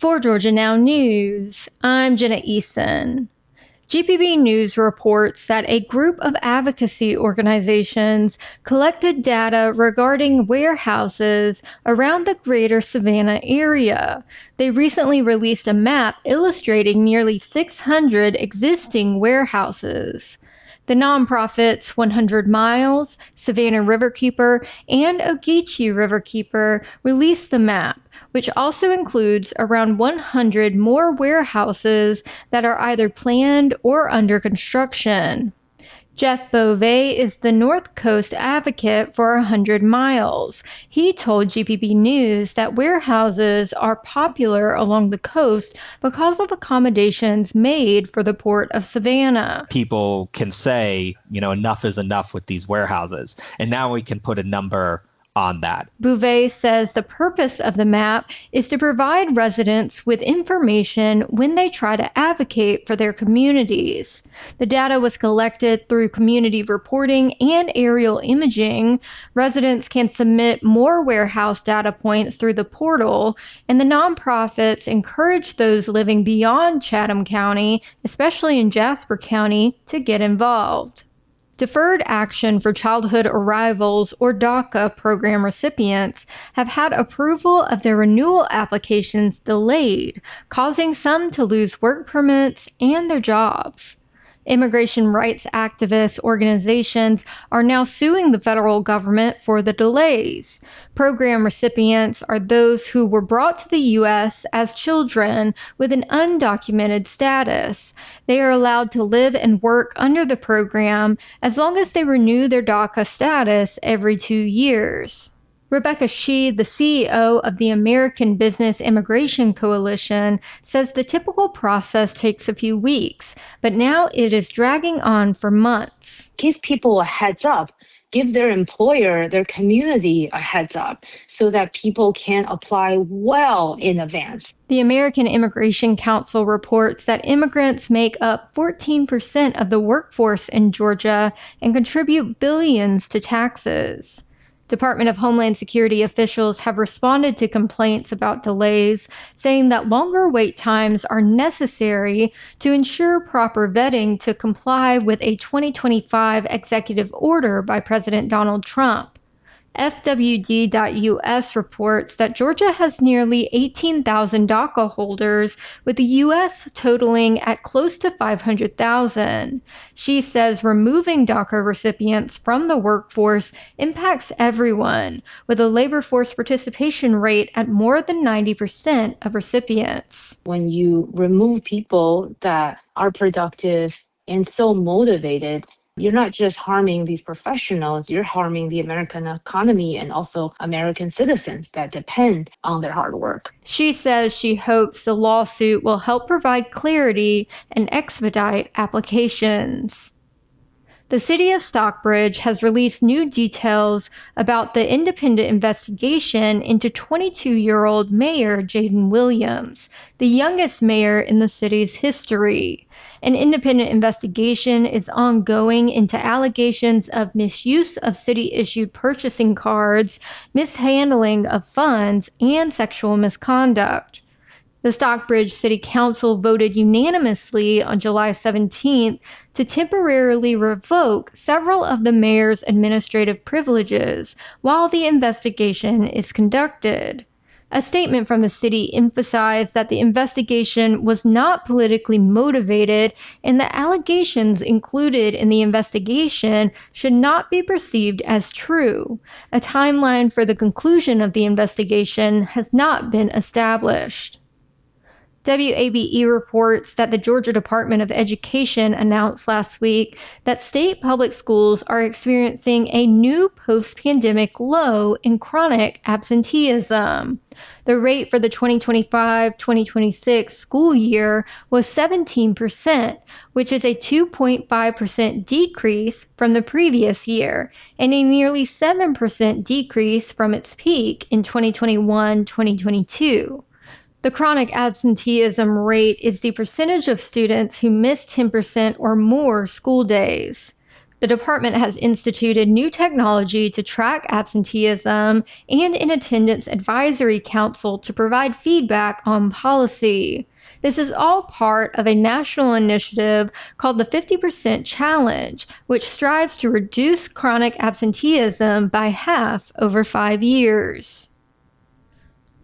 For Georgia Now News, I'm Jenna Eason. GPB News reports that a group of advocacy organizations collected data regarding warehouses around the greater Savannah area. They recently released a map illustrating nearly 600 existing warehouses. The nonprofits 100 Miles, Savannah Riverkeeper, and Ogeechee Riverkeeper released the map, which also includes around 100 more warehouses that are either planned or under construction. Jeff Beauvais is the North Coast advocate for 100 Miles. He told GPB News that warehouses are popular along the coast because of accommodations made for the Port of Savannah. People can say, enough is enough with these warehouses. And now we can put a number on that. Beauvais says the purpose of the map is to provide residents with information when they try to advocate for their communities. The data was collected through community reporting and aerial imaging. Residents can submit more warehouse data points through the portal, and the nonprofits encourage those living beyond Chatham County, especially in Jasper County, to get involved. Deferred Action for Childhood Arrivals, or DACA program recipients have had approval of their renewal applications delayed, causing some to lose work permits and their jobs. Immigration rights activist organizations are now suing the federal government for the delays. Program recipients are those who were brought to the U.S. as children with an undocumented status. They are allowed to live and work under the program as long as they renew their DACA status every 2 years. Rebecca Shee, the CEO of the American Business Immigration Coalition, says the typical process takes a few weeks, but now it is dragging on for months. Give people a heads up. Give their employer, their community a heads up so that people can apply well in advance. The American Immigration Council reports that immigrants make up 14% of the workforce in Georgia and contribute billions to taxes. Department of Homeland Security officials have responded to complaints about delays, saying that longer wait times are necessary to ensure proper vetting to comply with a 2025 executive order by President Donald Trump. FWD.US reports that Georgia has nearly 18,000 DACA holders, with the U.S. totaling at close to 500,000. She says removing DACA recipients from the workforce impacts everyone, with a labor force participation rate at more than 90% of recipients. When you remove people that are productive and so motivated, you're not just harming these professionals, you're harming the American economy and also American citizens that depend on their hard work. She says she hopes the lawsuit will help provide clarity and expedite applications. The city of Stockbridge has released new details about the independent investigation into 22-year-old Mayor Jayden Williams, the youngest mayor in the city's history. An independent investigation is ongoing into allegations of misuse of city-issued purchasing cards, mishandling of funds, and sexual misconduct. The Stockbridge City Council voted unanimously on July 17th to temporarily revoke several of the mayor's administrative privileges while the investigation is conducted. A statement from the city emphasized that the investigation was not politically motivated and the allegations included in the investigation should not be perceived as true. A timeline for the conclusion of the investigation has not been established. WABE reports that the Georgia Department of Education announced last week that state public schools are experiencing a new post-pandemic low in chronic absenteeism. The rate for the 2025-2026 school year was 17%, which is a 2.5% decrease from the previous year and a nearly 7% decrease from its peak in 2021-2022. The chronic absenteeism rate is the percentage of students who miss 10% or more school days. The department has instituted new technology to track absenteeism and an attendance advisory council to provide feedback on policy. This is all part of a national initiative called the 50% Challenge, which strives to reduce chronic absenteeism by half over 5 years.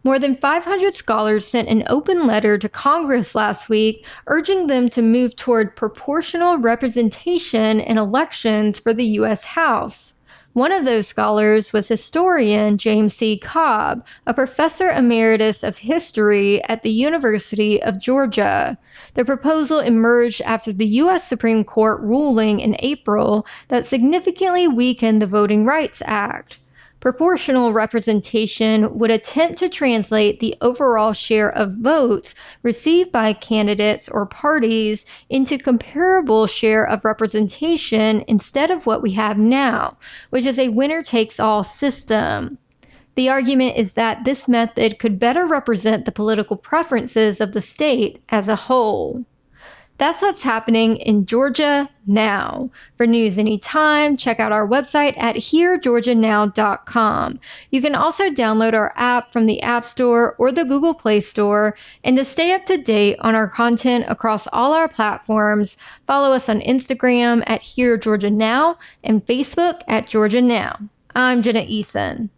More than 500 scholars sent an open letter to Congress last week urging them to move toward proportional representation in elections for the U.S. House. One of those scholars was historian James C. Cobb, a professor emeritus of history at the University of Georgia. The proposal emerged after the U.S. Supreme Court ruling in April that significantly weakened the Voting Rights Act. Proportional representation would attempt to translate the overall share of votes received by candidates or parties into comparable share of representation instead of what we have now, which is a winner-takes-all system. The argument is that this method could better represent the political preferences of the state as a whole. That's what's happening in Georgia now. For news anytime, check out our website at heargeorgianow.com. You can also download our app from the App Store or the Google Play Store. And to stay up to date on our content across all our platforms, follow us on Instagram at Hear Georgia Now and Facebook at Georgia Now. I'm Jenna Eason.